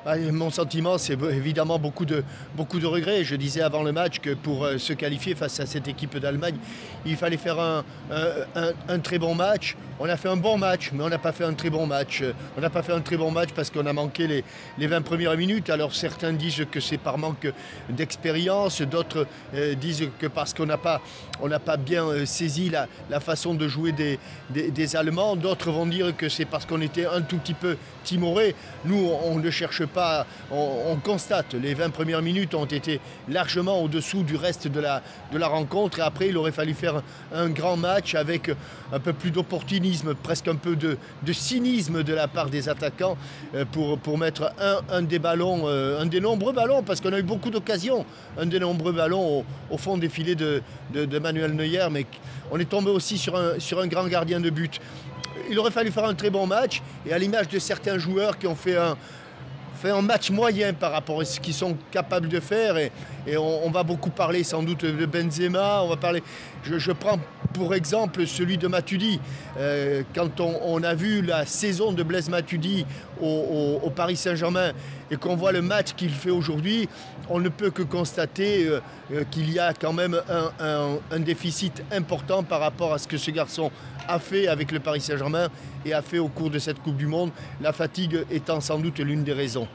Mon sentiment, c'est évidemment beaucoup de regrets. Je disais avant le match que pour se qualifier face à cette équipe d'Allemagne, il fallait faire un très bon match. On a fait un bon match, mais on n'a pas fait un très bon match. On n'a pas fait un très bon match parce qu'on a manqué les 20 premières minutes. Alors certains disent que c'est par manque d'expérience, d'autres disent que parce qu'on n'a pas bien saisi la façon de jouer des Allemands. D'autres vont dire que c'est parce qu'on était un tout petit peu timoré. Nous, on ne cherche pas, on constate. Les 20 premières minutes ont été largement au-dessous du reste de la rencontre. Et après, il aurait fallu faire un grand match avec un peu plus d'opportunisme, presque un peu de cynisme de la part des attaquants pour mettre un des ballons, un des nombreux ballons, parce qu'on a eu beaucoup d'occasions, un des nombreux ballons au fond des filets de Manuel Neuer, mais on est tombé aussi sur un grand gardien de but. Il aurait fallu faire un très bon match, et à l'image de certains joueurs qui ont fait un match moyen par rapport à ce qu'ils sont capables de faire, et on va beaucoup parler sans doute de Benzema, on va parler, je prends pour exemple celui de Matuidi. Quand on a vu la saison de Blaise Matuidi au Paris Saint-Germain et qu'on voit le match qu'il fait aujourd'hui, on ne peut que constater qu'il y a quand même un déficit important par rapport à ce que ce garçon a fait avec le Paris Saint-Germain et a fait au cours de cette Coupe du Monde, la fatigue étant sans doute l'une des raisons.